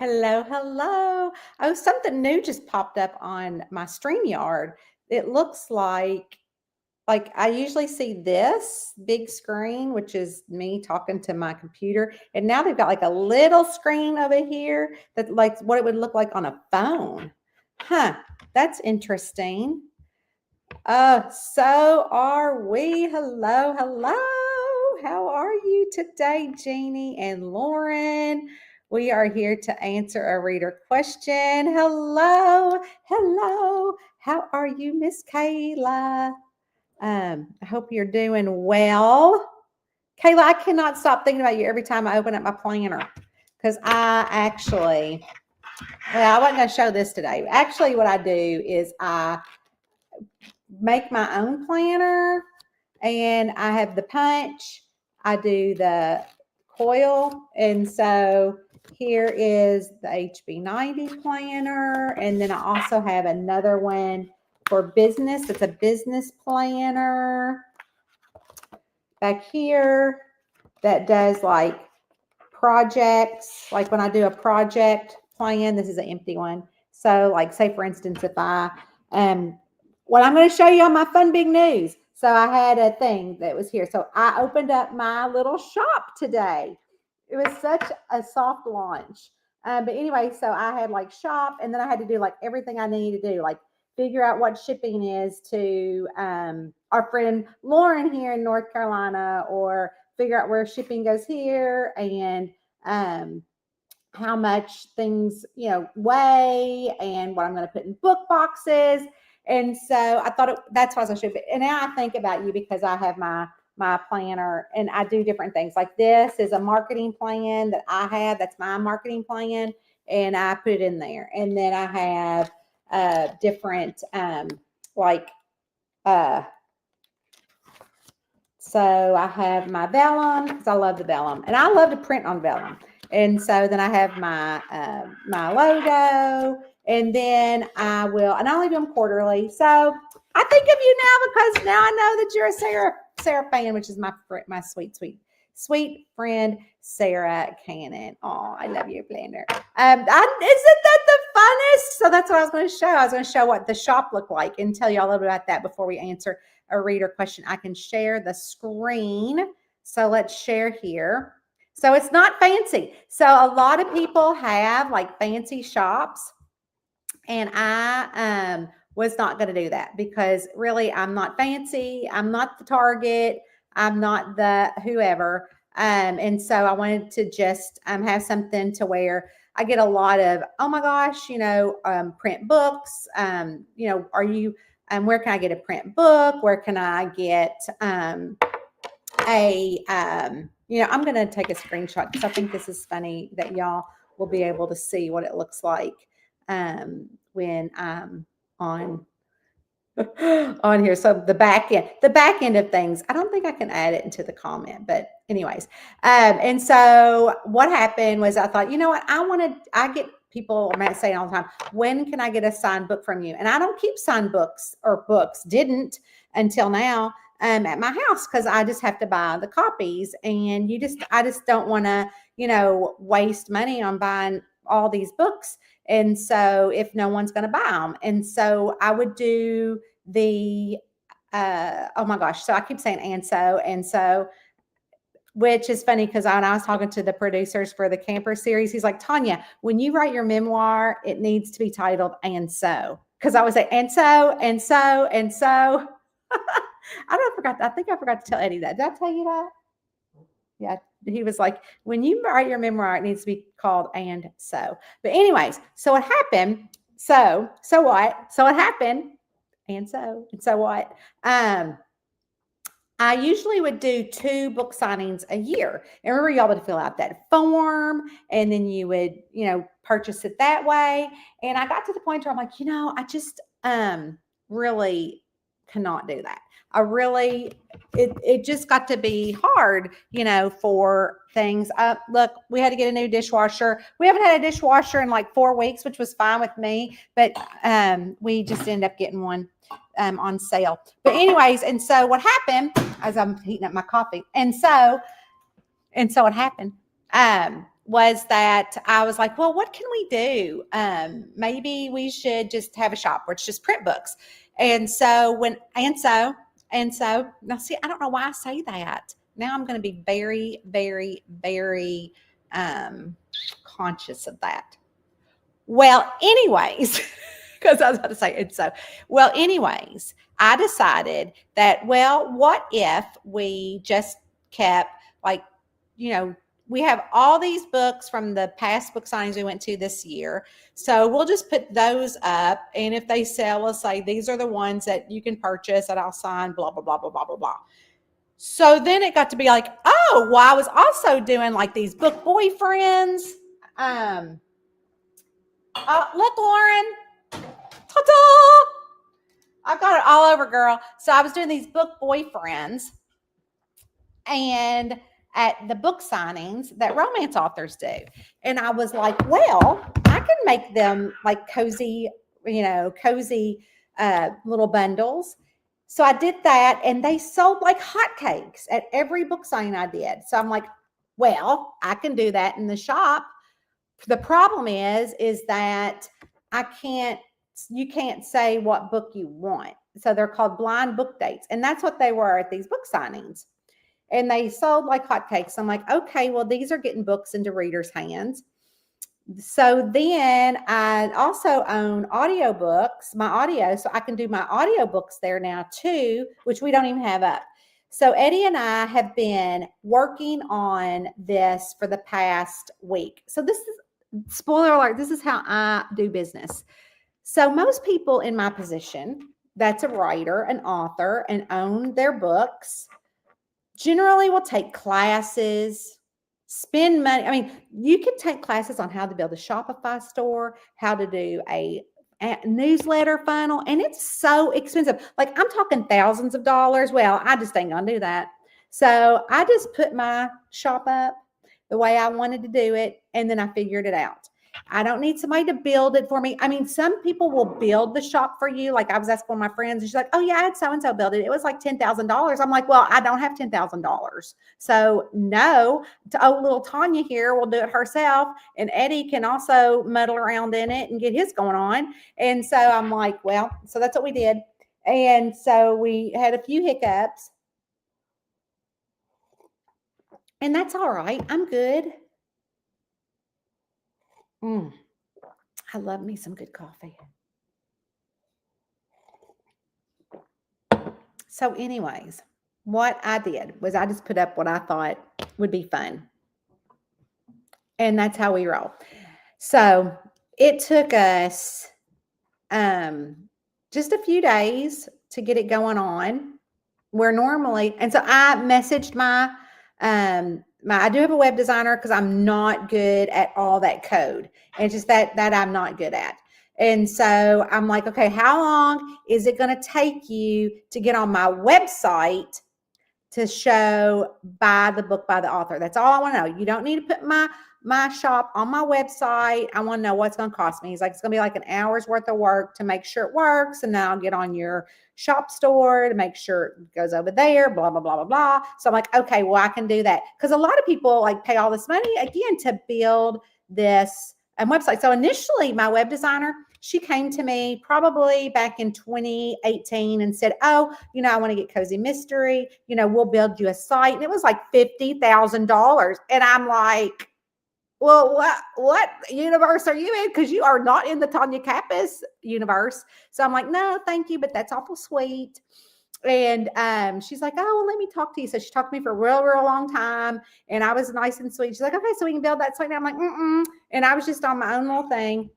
Hello, hello. Oh, something new just popped up on my StreamYard. It looks like I usually see this big screen, which is me talking to my computer, and now they've got like a little screen over here that like what it would look like on a phone. Huh, that's interesting. So are we. Hello, hello. How are you today, Jeannie and Lauren? We are here to answer a reader question. Hello, hello. How are you, Miss Kayla? I hope you're doing well. Kayla, I cannot stop thinking about you every time I open up my planner because I wasn't going to show this today. Actually, what I do is I make my own planner and I have the punch. I do the coil. And so here is the HB90 planner. And then I also have another one for business. It's a business planner back here that does like projects. Like when I do a project plan, this is an empty one. So like say for instance, if I, what I'm going to show you on my fun big news. So I had a thing that was here. So I opened up my little shop today. It was such a soft launch. But anyway, so I had like shop and then I had to do like everything I needed to do, like figure out what shipping is to our friend Lauren here in North Carolina, or figure out where shipping goes here and how much things, weigh and what I'm going to put in book boxes. And so I thought that's why I should. And now I think about you because I have my planner and I do different things. Like this is a marketing plan that I have. That's my marketing plan, and I put it in there. And then I have different so I have my vellum because I love the vellum, and I love to print on vellum. And so then I have my logo, and then I only do them quarterly. So I think of you now because now I know that you're a Sarah fan, which is my sweet friend Sarah Cannon. Oh, I love your planner. Isn't that the funnest? So that's what I was going to show. I was going to show what the shop looked like and tell you all a little bit about that before we answer a reader question. I can share the screen. So let's share here. So it's not fancy. So a lot of people have like fancy shops, and I was not going to do that because really I'm not fancy. I'm not the Target. I'm not the whoever. And so I wanted to just have something to where I get a lot of, oh my gosh, print books. Are you, where can I get a print book? Where can I get I'm going to take a screenshot because I think this is funny that y'all will be able to see what it looks like when I'm on here. So the back end of things, I don't think I can add it into the comment, but anyways. And so what happened was I thought, you know what, I get people saying all the time, when can I get a signed book from you? And I don't keep signed books didn't until now at my house because I just have to buy the copies, and I just don't want to, waste money on buying all these books. And so if no one's going to buy them, and so I would do the, oh my gosh. So I keep saying, and so, which is funny because when I was talking to the producers for the camper series, he's like, Tanya, when you write your memoir, it needs to be titled And So. Because I would say, and so, and so, and so. I think I forgot to tell Eddie that. Did I tell you that? Yeah. He was like, when you write your memoir, it needs to be called And So. But anyways, so what happened? So what? So what happened? And so what? I usually would do 2 book signings a year. And remember, y'all would fill out that form and then you would, purchase it that way. And I got to the point where I'm like, I just really cannot do that. It just got to be hard, for things. Look, we had to get a new dishwasher. We haven't had a dishwasher in like 4 weeks, which was fine with me, but we just ended up getting one on sale. But anyways, and so what happened as I'm heating up my coffee, and so what happened was that I was like, well, what can we do? Maybe we should just have a shop where it's just print books. And so now see, I don't know why I say that. Now I'm going to be very, very, very conscious of that. Well, anyways, because I was about to say it's so. Well, anyways, I decided that, well, what if we just kept like, we have all these books from the past book signings we went to this year. So we'll just put those up. And if they sell, we'll say these are the ones that you can purchase that I'll sign, blah, blah, blah, blah, blah, blah, blah. So then it got to be like, oh, well, I was also doing like these book boyfriends. Look, Lauren. Ta-da! I've got it all over, girl. So I was doing these book boyfriends and at the book signings that romance authors do. And I was like, well, I can make them like cozy little bundles. So I did that and they sold like hotcakes at every book signing I did. So I'm like, well, I can do that in the shop. The problem is that you can't say what book you want. So they're called blind book dates. And that's what they were at these book signings. And they sold like hotcakes. I'm like, okay, well, these are getting books into readers' hands. So then I also own audiobooks, my audio. So I can do my audiobooks there now too, which we don't even have up. So Eddie and I have been working on this for the past week. So this is, spoiler alert, this is how I do business. So most people in my position, that's a writer, an author, and own their books, generally will take classes, spend money. I mean, you can take classes on how to build a Shopify store, how to do a newsletter funnel, and it's so expensive. Like I'm talking thousands of dollars. Well, I just ain't gonna do that. So I just put my shop up the way I wanted to do it, and then I figured it out. I don't need somebody to build it for me. I mean, some people will build the shop for you. Like I was asking one of my friends, and she's like, oh yeah, I had so-and-so build it. It was like $10,000. I'm like, well, I don't have $10,000. So no, little Tanya here will do it herself. And Eddie can also muddle around in it and get his going on. And so I'm like, well, so that's what we did. And so we had a few hiccups. And that's all right. I'm good. I love me some good coffee. So anyways, what I did was I just put up what I thought would be fun. And that's how we roll. So it took us just a few days to get it going on. Where normally, and so I messaged I do have a web designer because I'm not good at all that code. And it's just that I'm not good at. And so I'm like, okay, how long is it going to take you to get on my website to show buy the book by the author? That's all I want to know. You don't need to put my shop on my website. I want to know what's going to cost me. He's like, it's going to be like an hour's worth of work to make sure it works. And then I'll get on your shop store to make sure it goes over there, blah, blah, blah, blah, blah. So I'm like, okay, well, I can do that. Because a lot of people like pay all this money again to build this website. So initially my web designer, she came to me probably back in 2018 and said, oh, I want to get Cozy Mystery. We'll build you a site. And it was like $50,000. And I'm like, well, what universe are you in? Because you are not in the Tanya Kappas universe. So I'm like, no, thank you, but that's awful sweet. And she's like, oh, well, let me talk to you. So she talked to me for a real, real long time. And I was nice and sweet. She's like, okay, so we can build that site. And I'm like, And I was just on my own little thing.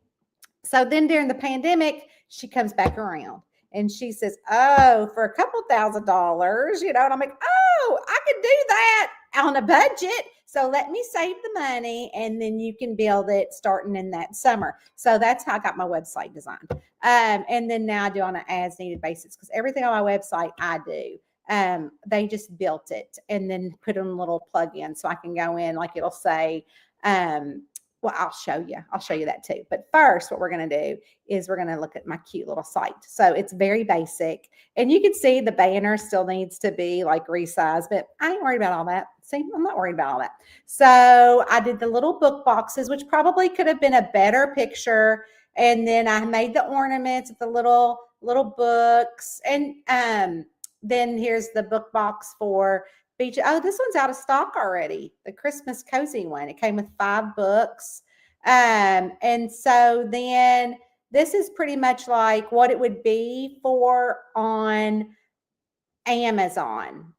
So then during the pandemic, she comes back around and she says, oh, for a couple $1,000s, and I'm like, oh, I could do that on a budget. So let me save the money and then you can build it starting in that summer. So that's how I got my website designed. And then now I do on an as needed basis because everything on my website I do. They just built it and then put in a little plug-in so I can go in, like it'll say, well, I'll show you. I'll show you that too. But first, what we're going to do is we're going to look at my cute little site. So it's very basic. And you can see the banner still needs to be like resized, but I ain't worried about all that. See, I'm not worried about all that. So I did the little book boxes, which probably could have been a better picture. And then I made the ornaments with the little books. And then here's the book box for beach. Oh, this one's out of stock already. The Christmas cozy one. It came with 5 books. And so then this is pretty much like what it would be for on Amazon.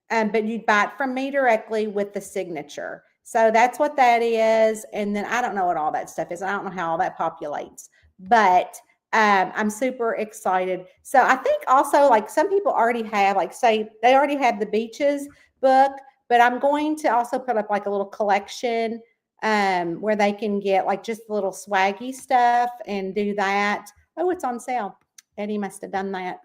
But you'd buy it from me directly with the signature. So that's what that is. And then I don't know what all that stuff is. I don't know how all that populates, but I'm super excited. So I think also like some people already have, like say they already have the beaches book, but I'm going to also put up like a little collection where they can get like just a little swaggy stuff and do that. Oh, it's on sale. Eddie must have done that.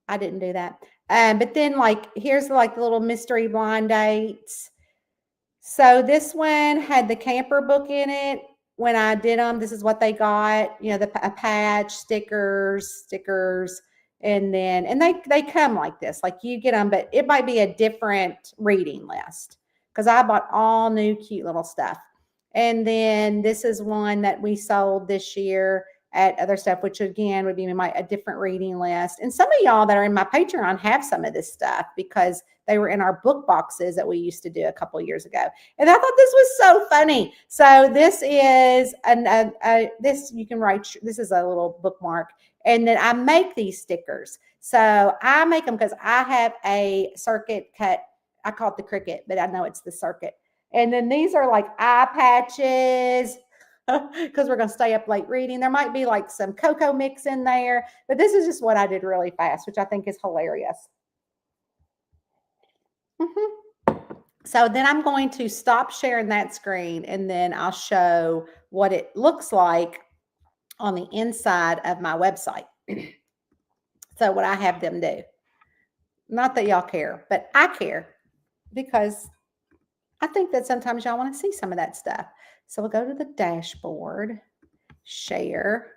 I didn't do that. But then like, here's like the little mystery blind dates. So this one had the camper book in it. When I did them, this is what they got, you know, a patch, stickers, and then, and they come like this, like you get them, but it might be a different reading list because I bought all new cute little stuff. And then this is one that we sold this year at other stuff, which again would be a different reading list. And some of y'all that are in my Patreon have some of this stuff because they were in our book boxes that we used to do a couple of years ago. And I thought this was so funny. So this is this you can write. This is a little bookmark, and then I make these stickers. So I make them because I have a circuit cut. I call it the Cricut, but I know it's the circuit. And then these are like eye patches because we're going to stay up late reading. There might be like some cocoa mix in there, but this is just what I did really fast, which I think is hilarious. So then I'm going to stop sharing that screen and then I'll show what it looks like on the inside of my website. So what I have them do. Not that y'all care, but I care because I think that sometimes y'all want to see some of that stuff. So we'll go to the dashboard, share.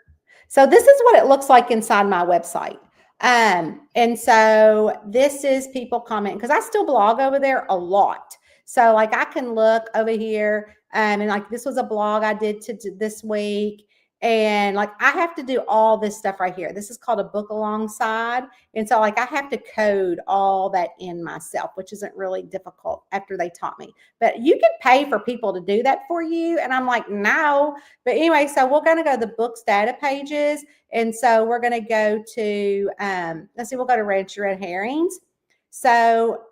So this is what it looks like inside my website. And so this is people comment because I still blog over there a lot. So like I can look over here and like this was a blog I did this week. And like I have to do all this stuff right here. This is called a book alongside. And so like I have to code all that in myself, which isn't really difficult after they taught me. But you can pay for people to do that for you. And I'm like, no. But anyway, so we're going to go to the books data pages. And so we're going to go to, let's see, we'll go to Ranch Red Herrings. So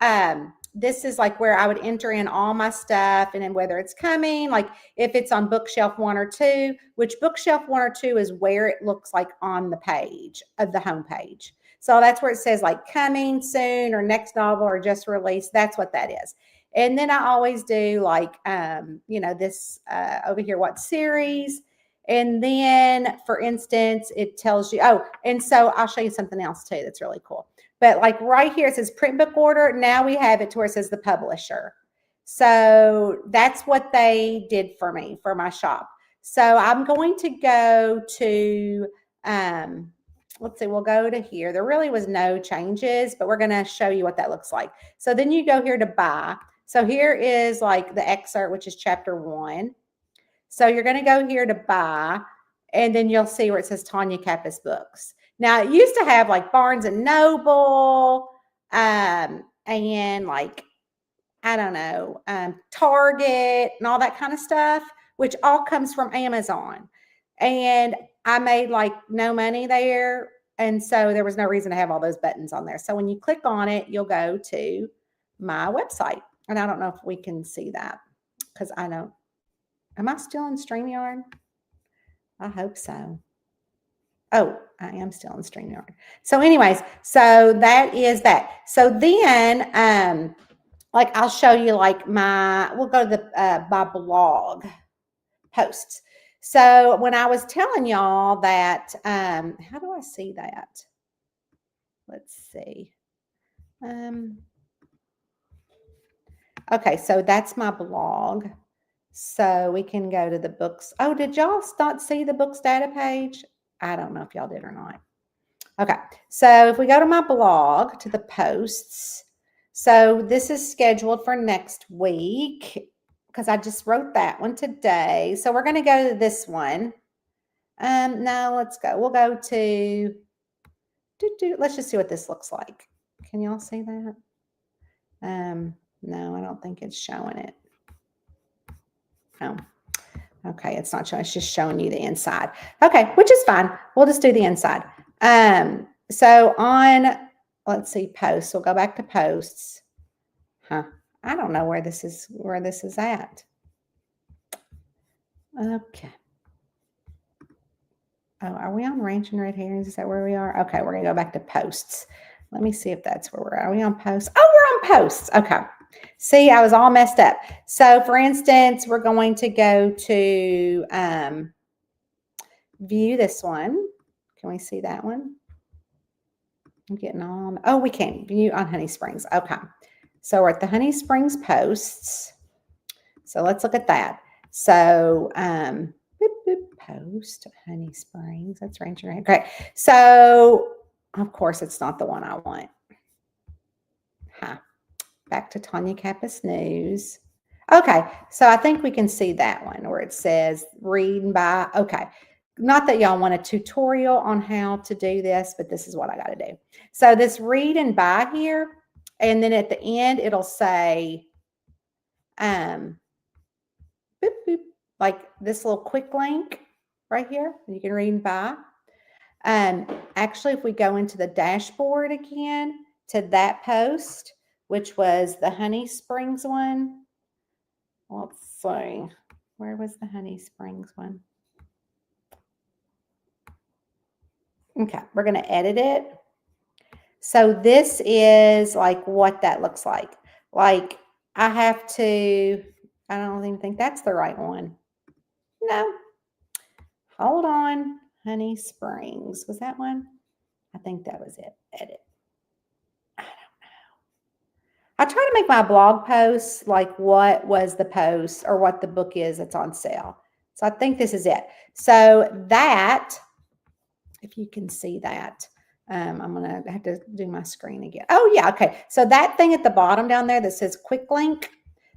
this is like where I would enter in all my stuff and then whether it's coming, like if it's on bookshelf 1 or 2, which bookshelf 1 or 2 is where it looks like on the page of the home page. So that's where it says like coming soon or next novel or just released. That's what that is. And then I always do like, you know, this over here, what series. And then, for instance, it tells you, oh, and so I'll show you something else too that's really cool. But like right here, it says print book order. Now we have it to where it says the publisher. So that's what they did for me, for my shop. So I'm going to go to, let's see, we'll go to here. There really was no changes, but we're going to show you what that looks like. So then you go here to buy. So here is like the excerpt, which is chapter 1. So you're going to go here to buy, and then you'll see where it says Tanya Kappas Books. Now, it used to have like Barnes and Noble and like, I don't know, Target and all that kind of stuff, which all comes from Amazon. And I made like no money there. And so there was no reason to have all those buttons on there. So when you click on it, you'll go to my website. And I don't know if we can see that because I don't. Am I still in StreamYard? I hope so. Oh, I am still in StreamYard. So anyways, so that is that. So then, like I'll show you like we'll go to the my blog posts. So when I was telling y'all that, how do I see that? Let's see. Okay, so that's my blog. So we can go to the books. Oh, did y'all not see the books data page? I don't know if y'all did or not. Okay, so if we go to my blog, to the posts, so this is scheduled for next week because I just wrote that one today. So we're going to go to this one. No, let's go. We'll go to, let's just see what this looks like. Can y'all see that? No, I don't think it's showing it. Oh, okay, it's not showing. It's just showing you the inside. Okay, which is fine. We'll just do the inside. So on, let's see, posts. We'll go back to posts. I don't know where this is at. Okay. Oh, are we on Ranching Red Herrings? Is that where we are? Okay, we're gonna go back to posts. Let me see if that's where we're at. Are we on posts? Oh, we're on posts. Okay. See, I was all messed up. So for instance, we're going to go to view this one. Can we see that one? I'm getting all, oh, we can view on Honey Springs. Okay. So we're at the Honey Springs posts. So let's look at that. So post Honey Springs. That's Ranger. Okay. So of course it's not the one I want. Back to Tanya Kappas News. Okay. So I think we can see that one where it says read and buy. Okay. Not that y'all want a tutorial on how to do this, but this is what I got to do. So this read and buy here, and then at the end, it'll say, boop, boop, like this little quick link right here. You can read and buy. Actually, if we go into the dashboard again to that post, which was the Honey Springs one. Let's see. Where was the Honey Springs one? Okay, we're going to edit it. So this is like what that looks like. Like I have to, I don't even think that's the right one. No. Hold on. Honey Springs. Was that one? I think that was it. Edit. I don't know. I try to make my blog posts like what was the post or what the book is that's on sale. So I think this is it. So that, if you can see that, I'm going to have to do my screen again. Oh, yeah. Okay. So that thing at the bottom down there that says quick link,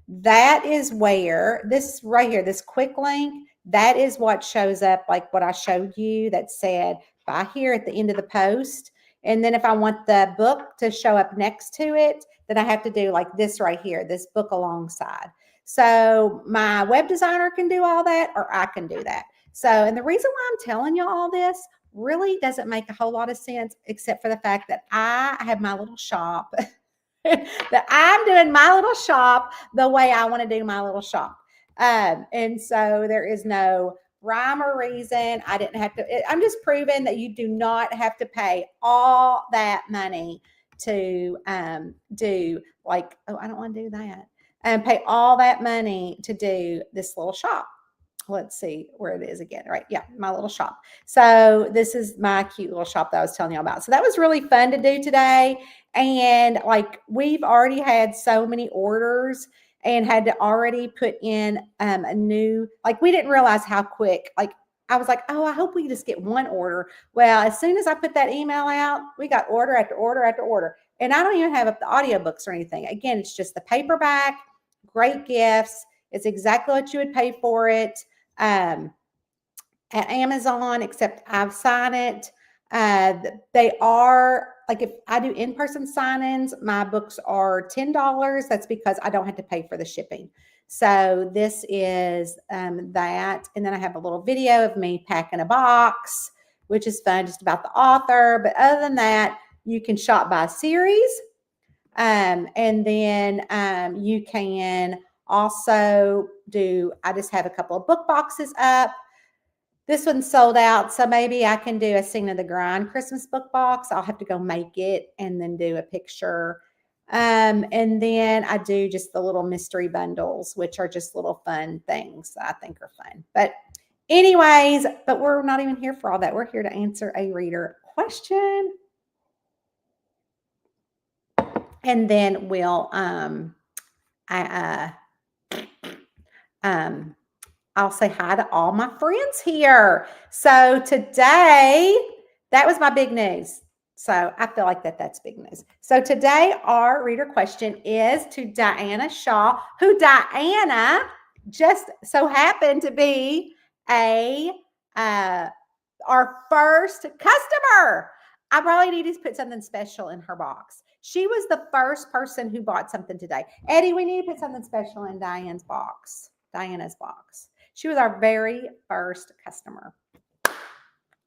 that is where this right here, this quick link, that is what shows up like what I showed you that said buy here at the end of the post. And then if I want the book to show up next to it, then I have to do like this right here, this book alongside. So my web designer can do all that or I can do that. So, and the reason why I'm telling you all this really doesn't make a whole lot of sense, except for the fact that I have my little shop, that I'm doing my little shop the way I want to do my little shop. And so there is no rhyme or reason. I didn't have to, I'm just proving that you do not have to pay all that money to do like, oh, I don't want to do that. And pay all that money to do this little shop. Let's see where it is again. Right. Yeah. My little shop. So this is my cute little shop that I was telling you about. So that was really fun to do today. And like, we've already had so many orders and had to already put in a new, like, we didn't realize how quick, like, I was like, oh, I hope we just get one order. Well, as soon as I put that email out, we got order after order after order. And I don't even have up the audiobooks or anything. Again, it's just the paperback, great gifts. It's exactly what you would pay for it. At Amazon, except I've signed it. They are like, if I do in-person sign-ins, my books are $10. That's because I don't have to pay for the shipping. So this is that. And then I have a little video of me packing a box, which is fun, just about the author. But other than that, you can shop by series. And then you can also do, I just have a couple of book boxes up. This one's sold out, so maybe I can do a Scene of the Grind Christmas book box. I'll have to go make it and then do a picture. And then I do just the little mystery bundles, which are just little fun things that I think are fun. But anyways, but we're not even here for all that. We're here to answer a reader question. And then we'll, I'll say hi to all my friends here. So today, that was my big news. So I feel like that's big news. So today, our reader question is to Diana Shaw, who Diana just so happened to be a our first customer. I probably need to put something special in her box. She was the first person who bought something today. Eddie, we need to put something special in Diana's box. She was our very first customer.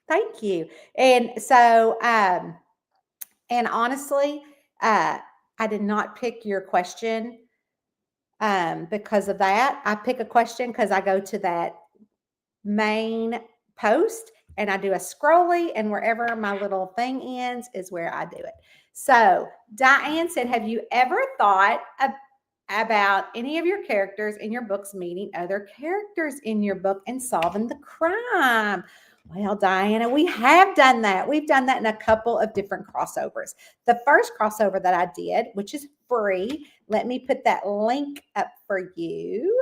Thank you. And so, and honestly, I did not pick your question because of that. I pick a question because I go to that main post and I do a scrolly, and wherever my little thing ends is where I do it. So Diane said, have you ever thought about any of your characters in your books meeting other characters in your book and solving the crime? Well, Diana, we have done that. We've done that in a couple of different crossovers. The first crossover that I did, which is free, let me put that link up for you.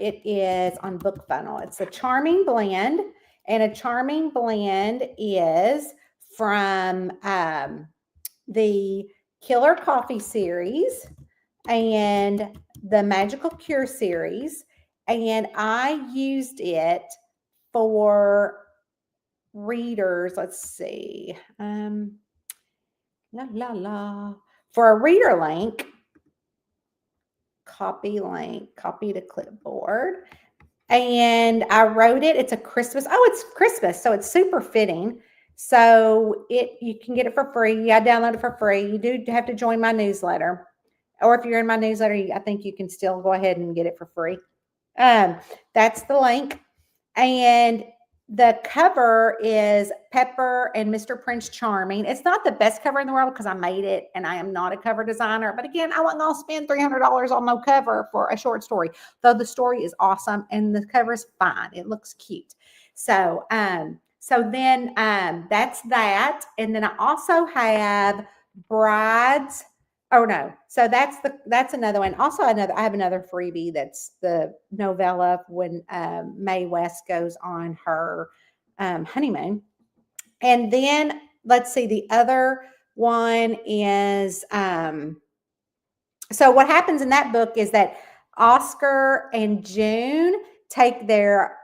It is on Book Funnel. It's a Charming Blend, and a Charming Blend is from the Killer Coffee series and the Magical Cure series, and I used it for readers. Let's see, for a reader link. Copy link, copy to clipboard. And I wrote it. It's a Christmas. Oh, it's Christmas. So it's super fitting. So you can get it for free. I download it for free. You do have to join my newsletter. Or if you're in my newsletter, I think you can still go ahead and get it for free. That's the link. And the cover is Pepper and Mr. Prince Charming. It's not the best cover in the world because I made it and I am not a cover designer. But again, I wasn't going to spend $300 on no cover for a short story, though the story is awesome and the cover is fine. It looks cute. So, then that's that. And then I also have Brides. Oh no. So that's another one. Also I have another freebie that's the novella when Mae West goes on her honeymoon. And then let's see, the other one is so what happens in that book is that Oscar and June take their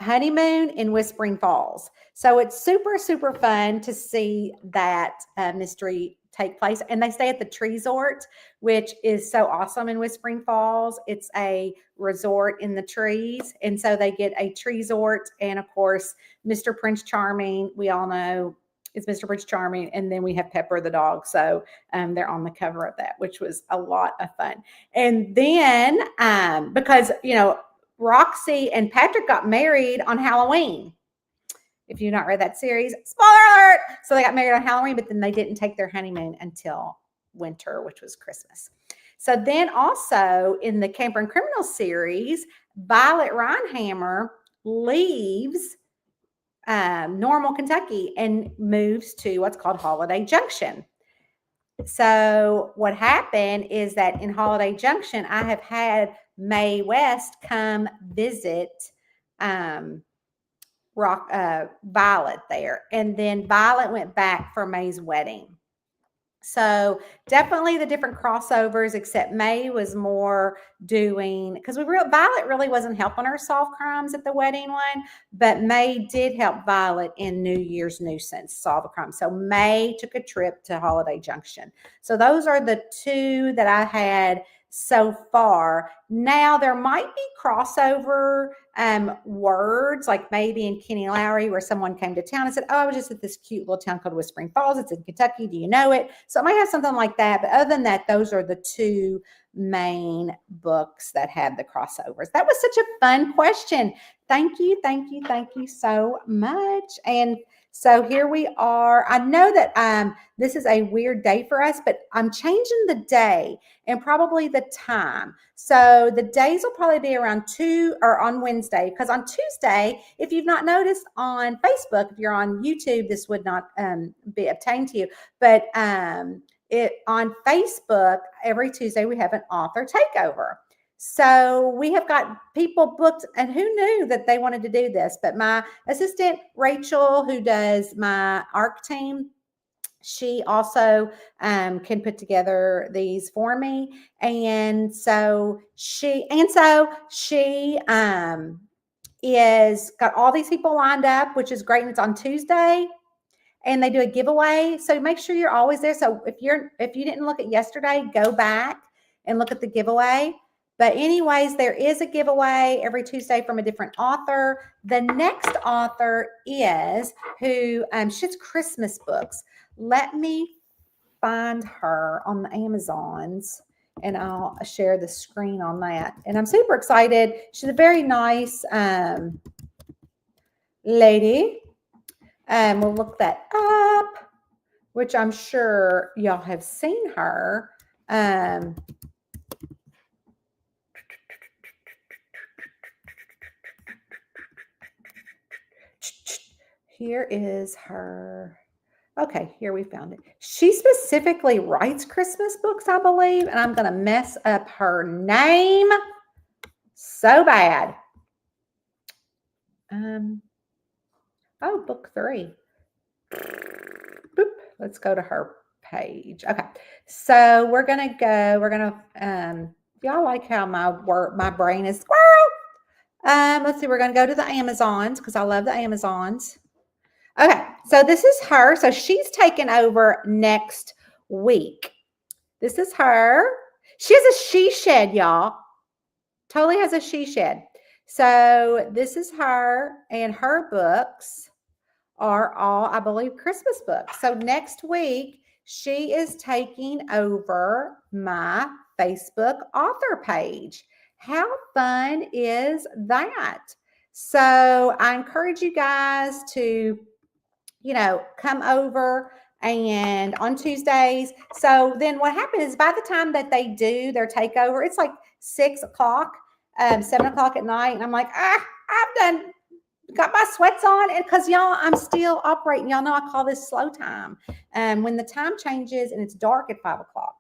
honeymoon in Whispering Falls. So it's super, super fun to see that mystery take place. And they stay at the Treesort, which is so awesome in Whispering Falls. It's a resort in the trees. And so they get a Treesort. And of course, Mr. Prince Charming, we all know is Mr. Prince Charming. And then we have Pepper the dog. So they're on the cover of that, which was a lot of fun. And then because, Roxy and Patrick got married on Halloween. If you've not read that series, spoiler alert. So they got married on Halloween, but then they didn't take their honeymoon until winter, which was Christmas. So then also in the Camper and Criminal series, Violet Reinhammer leaves Normal, Kentucky and moves to what's called Holiday Junction. So what happened is that in Holiday Junction, I have had Mae West come visit Violet there. And then Violet went back for Mae's wedding. So definitely the different crossovers, except Mae was more doing, because Violet really wasn't helping her solve crimes at the wedding one, but Mae did help Violet in New Year's Nuisance solve a crime. So Mae took a trip to Holiday Junction. So those are the two that I had so far. Now there might be crossover words, like maybe in Kenny Lowry, where someone came to town and said, oh, I was just at this cute little town called Whispering Falls. It's in Kentucky. Do you know it? So it might have something like that. But other than that, those are the two main books that had the crossovers. That was such a fun question. Thank you so much. And so here we are. I know that this is a weird day for us, but I'm changing the day and probably the time. So the days will probably be around 2 or on Wednesday, because on Tuesday, if you've not noticed on Facebook, if you're on YouTube, this would not be obtained to you. But on Facebook, every Tuesday we have an author takeover. So we have got people booked, and who knew that they wanted to do this? But my assistant, Rachel, who does my ARC team, she also can put together these for me. And so she is got all these people lined up, which is great. And it's on Tuesday, and they do a giveaway. So make sure you're always there. So if you didn't look at yesterday, go back and look at the giveaway. But anyways, there is a giveaway every Tuesday from a different author. The next author is who she has Christmas books. Let me find her on the Amazons, and I'll share the screen on that. And I'm super excited. She's a very nice lady. We'll look that up, which I'm sure y'all have seen her. Here is her. Okay, here we found it. She specifically writes Christmas books, I believe, and I'm going to mess up her name so bad. Oh, book 3. Boop. Let's go to her page. Okay, so we're going to go. We're going to. Y'all like how my brain is squirrel? Let's see. We're going to go to the Amazons because I love the Amazons. Okay, so this is her. So she's taking over next week. This is her. She has a she shed, y'all. Totally has a she shed. So this is her, and her books are all, I believe, Christmas books. So next week, she is taking over my Facebook author page. How fun is that? So I encourage you guys to come over and on Tuesdays. So then what happens is by the time that they do their takeover, it's like 6 o'clock, 7 o'clock at night. And I'm like, I've got my sweats on, and because y'all, I'm still operating. Y'all know I call this slow time. When the time changes and it's dark at 5 o'clock.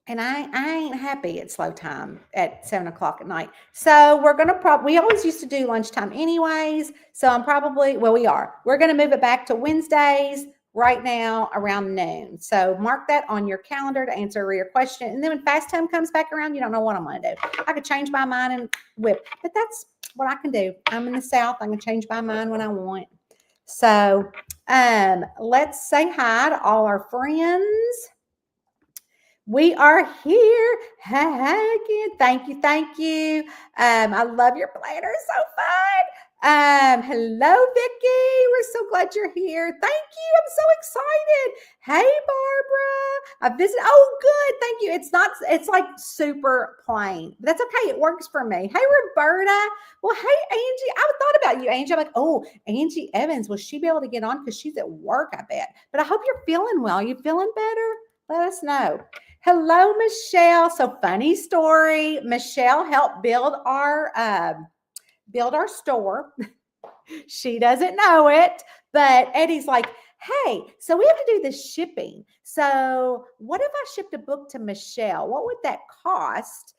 And I ain't happy at slow time at 7 o'clock at night. So we're going to we always used to do lunchtime anyways. So we're going to move it back to Wednesdays right now around noon. So mark that on your calendar to answer your question. And then when fast time comes back around, you don't know what I'm going to do. I could change my mind and whip, but that's what I can do. I'm in the South. I can change my mind when I want. So let's say hi to all our friends. We are here. Hey, again. Thank you. I love your planner. It's so fun. Hello, Vicki. We're so glad you're here. Thank you. I'm so excited. Hey, Barbara. I visited. Oh, good. Thank you. It's like super plain. But that's okay. It works for me. Hey, Roberta. Well, hey, Angie. I thought about you, Angie. I'm like, oh, Angie Evans. Will she be able to get on? Because she's at work, I bet. But I hope you're feeling well. You feeling better? Let us know. Hello, Michelle. So funny story. Michelle helped build our store. She doesn't know it, but Eddie's like, hey, so we have to do this shipping. So what if I shipped a book to Michelle? What would that cost?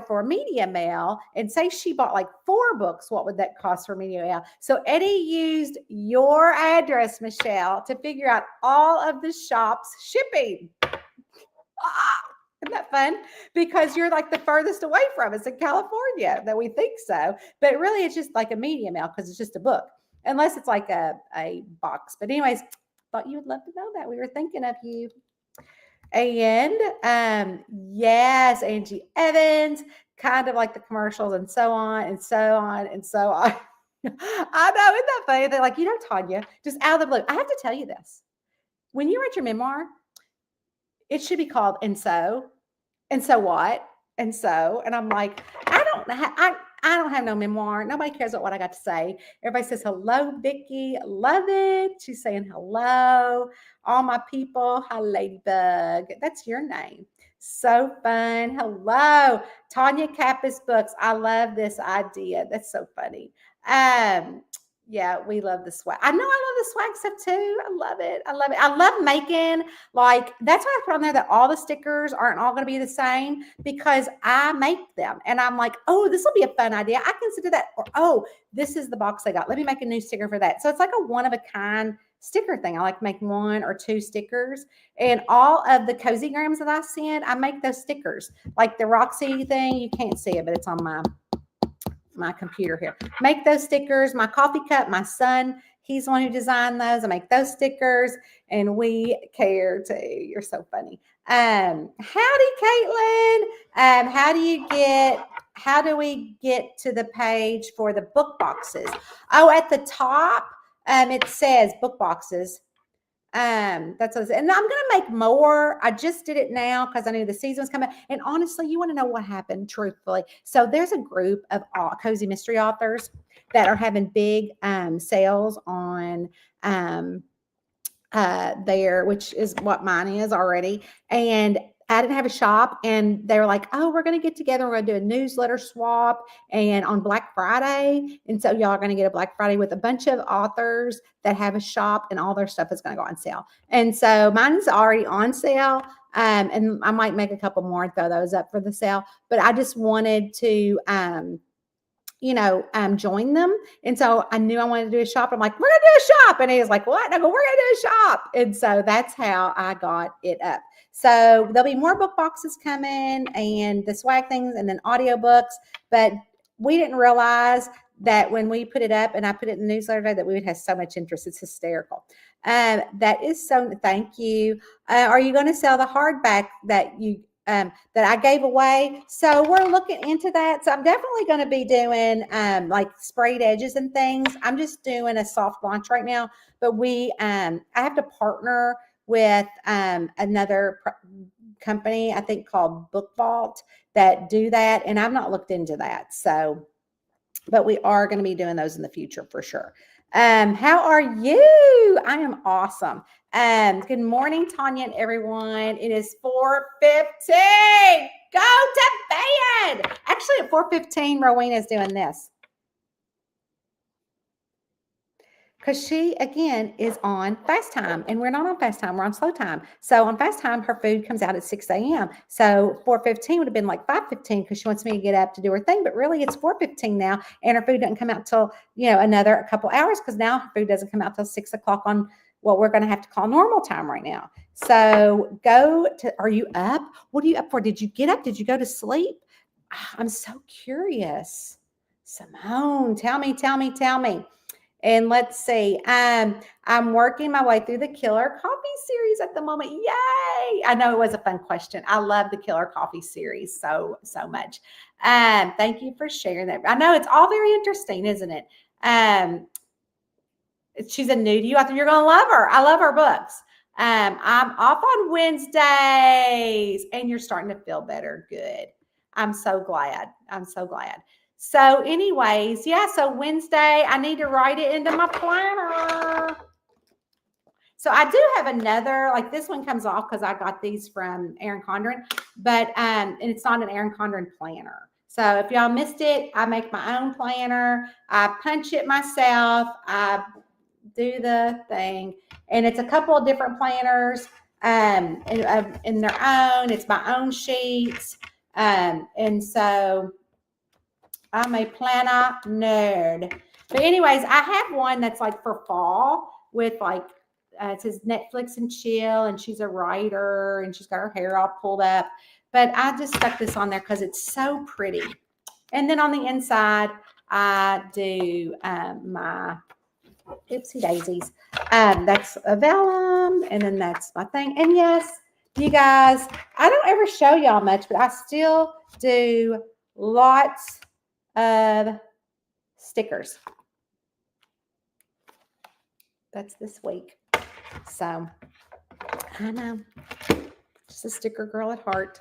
For a media mail, and say she bought like 4 books, what would that cost for media mail? So Eddie used your address, Michelle, to figure out all of the shop's shipping. Isn't that fun? Because you're like the furthest away from us in California that we think so. But really, it's just like a media mail because it's just a book, unless it's like a box. But anyways, thought you would love to know that. We were thinking of you. And yes, Angie Evans, kind of like the commercials and so on and so on and so on. I know, isn't that funny? They're like, Tanya, just out of the blue. I have to tell you this. When you write your memoir, it should be called and so what, and so. And I'm like, I don't have no memoir. Nobody cares about what I got to say. Everybody says hello, Vicki. Love it. She's saying hello. All my people. Hi, Ladybug. That's your name. So fun. Hello, Tanya Kappas Books. I love this idea. That's so funny. Yeah, we love the swag. I know I love the swag stuff too. I love it. I love it. I love making, like, that's why I put on there that all the stickers aren't all going to be the same, because I make them and I'm like, oh, this will be a fun idea. I can do that. Or, oh, this is the box I got. Let me make a new sticker for that. So it's like a one of a kind sticker thing. I like to make one or two stickers, and all of the cozy grams that I send, I make those stickers. Like the Roxy thing, you can't see it, but it's on my computer here. Make those stickers. My coffee cup, my son, he's the one who designed those. I make those stickers, and we care too. You're so funny. Howdy, Caitlin. How do we get to the page for the book boxes? Oh, at the top, it says book boxes. That's what and I'm gonna make more. I just did it now because I knew the season was coming. And honestly, you want to know what happened, truthfully. So there's a group of cozy mystery authors that are having big sales on there, which is what mine is already. And I didn't have a shop, and they were like, oh, we're going to get together. We're going to do a newsletter swap and on Black Friday. And so y'all are going to get a Black Friday with a bunch of authors that have a shop, and all their stuff is going to go on sale. And so mine's already on sale. And I might make a couple more and throw those up for the sale, but I just wanted to, join them. And so I knew I wanted to do a shop. I'm like, we're going to do a shop. And he was like, what? And I go, we're going to do a shop. And so that's how I got it up. So there'll be more book boxes coming, and the swag things, and then audiobooks. But we didn't realize that when we put it up and I put it in the newsletter today, that we would have so much interest. It's hysterical. That is so, thank you. Are you going to sell the hardback that that I gave away? So we're looking into that. So I'm definitely going to be doing like sprayed edges and things. I'm just doing a soft launch right now, but I have to partner with another company, I think called Book Vault, that do that. And I've not looked into that. So, but we are going to be doing those in the future for sure. How are you? I am awesome. Good morning, Tanya and everyone. It is 4:15. Go to bed. Actually, at 4:15, Rowena is doing this. Because she, again, is on fast time, and we're not on fast time. We're on slow time. So on fast time, her food comes out at 6 a.m. So 4:15 would have been like 5:15 because she wants me to get up to do her thing. But really, it's 4:15 now, and her food doesn't come out till, another couple hours, because now her food doesn't come out till 6 o'clock on what we're going to have to call normal time right now. So are you up? What are you up for? Did you get up? Did you go to sleep? I'm so curious. Simone, tell me. And let's see, I'm working my way through the Killer Coffee series at the moment. Yay! I know it was a fun question. I love the Killer Coffee series so much. Thank you for sharing that. I know it's all very interesting, isn't it? She's a new to you. I think you're going to love her. I love her books. I'm off on Wednesdays, and you're starting to feel better. Good. I'm so glad. So anyways, yeah, so Wednesday, I need to write it into my planner. So I do have another, like this one comes off because I got these from Erin Condren, but and it's not an Erin Condren planner. So if y'all missed it, I make my own planner. I punch it myself. I do the thing. And it's a couple of different planners in their own. It's my own sheets. And so I'm a planner nerd. But anyways, I have one that's like for fall with like, it says Netflix and chill, and she's a writer, and she's got her hair all pulled up. But I just stuck this on there because it's so pretty. And then on the inside, I do my Oopsie daisies. That's a vellum, and then that's my thing. And yes, you guys, I don't ever show y'all much, but I still do lots of stickers. That's this week. So I know, just a sticker girl at heart.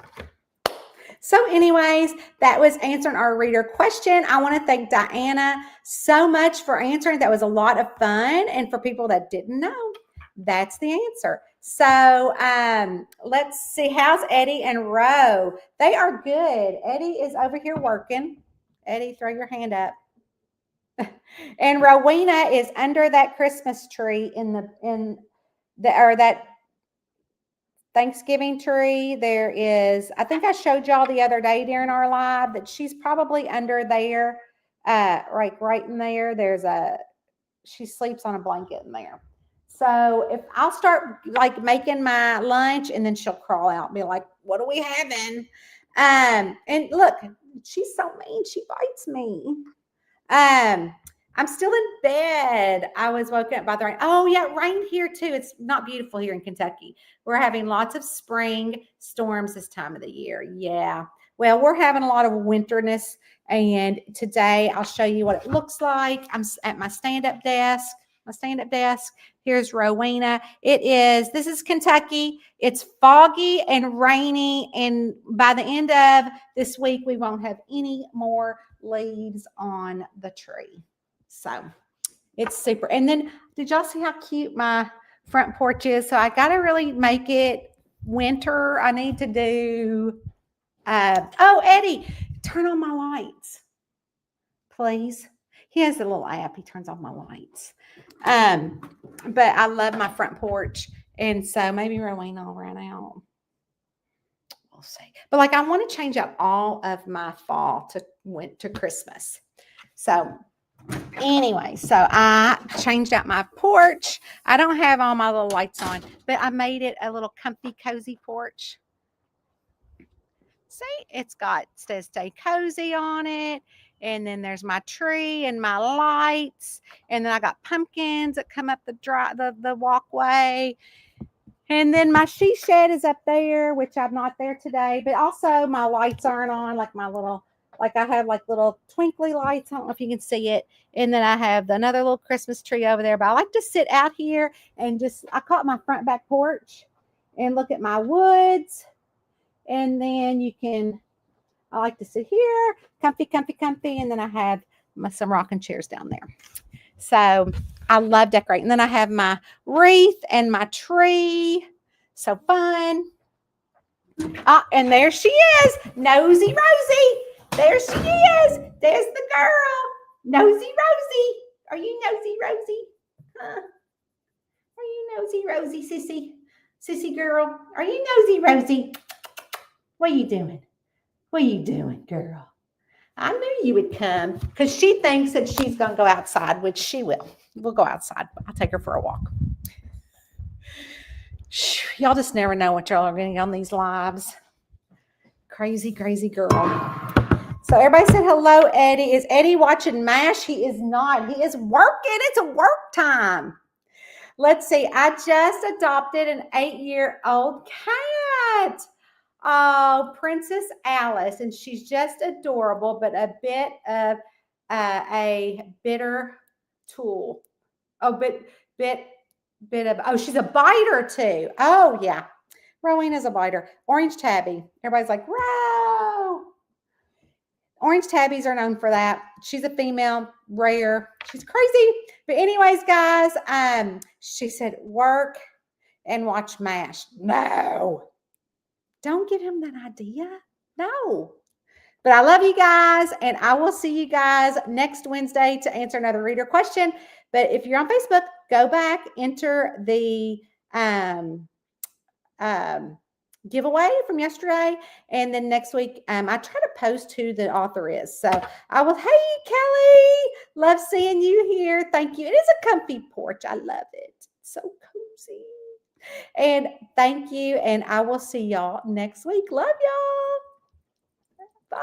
So anyways, that was answering our reader question. I want to thank Diana so much for answering. That was a lot of fun. And for people that didn't know, that's the answer. So let's see. How's Eddie and Ro? They are good. Eddie is over here working. Eddie, throw your hand up. And Rowena is under that Christmas tree in that Thanksgiving tree. There is, I think I showed y'all the other day during our live that she's probably under there, right in there. She sleeps on a blanket in there. So if I'll start like making my lunch and then she'll crawl out and be like, what are we having? And look, she's so mean. She bites me. I'm still in bed. I was woken up by the rain. Oh, yeah, rain here too. It's not beautiful here in Kentucky. We're having lots of spring storms this time of the year. Yeah. Well, we're having a lot of winterness. And today I'll show you what it looks like. I'm at my stand-up desk. Here's Rowena. This is Kentucky. It's foggy and rainy. And by the end of this week, we won't have any more leaves on the tree. So it's super. And then did y'all see how cute my front porch is? So I got to really make it winter. I need to do, Eddie, turn on my lights, please. He has a little app. He turns on my lights. But I love my front porch. And so maybe Rowena will run out. We'll see. But like, I want to change out all of my fall to Christmas. So anyway, so I changed out my porch. I don't have all my little lights on, but I made it a little comfy, cozy porch. See, says stay cozy on it. And then there's my tree and my lights. And then I got pumpkins that come up the walkway. And then my she shed is up there, which I'm not there today. But also my lights aren't on, like I have like little twinkly lights. I don't know if you can see it. And then I have another little Christmas tree over there. But I like to sit out here and I call it my front back porch and look at my woods. And then I like to sit here, comfy. And then I have some rocking chairs down there. So I love decorating. And then I have my wreath and my tree. So fun. And there she is, Nosy Rosie. There she is. There's the girl, Nosy Rosie. Are you Nosy Rosie? Huh? Are you Nosy Rosie, sissy? Sissy girl, are you Nosy Rosie? What are you doing? What are you doing, girl? I knew you would come because she thinks that she's going to go outside, which she will. We'll go outside. I'll take her for a walk. Y'all just never know what y'all are getting on these lives. Crazy, crazy girl. So everybody said hello, Eddie. Is Eddie watching MASH? He is not. He is working. It's a work time. Let's see. I just adopted an 8-year-old cat. Oh, Princess Alice. And she's just adorable, but a bit of a bitter tool. Oh, she's a biter too. Oh, yeah. Rowena's a biter. Orange tabby. Everybody's like, Row. Orange tabbies are known for that. She's a female, rare. She's crazy. But anyways, guys, she said work and watch MASH. No. Don't give him that idea. No. But I love you guys, and I will see you guys next Wednesday to answer another reader question. But if you're on Facebook, go back, enter the giveaway from yesterday, and then next week I try to post who the author is. So hey Kelly, love seeing you here. Thank you. It is a comfy porch. I love it. So cozy. And thank you, and I will see y'all next week. Love y'all. Bye.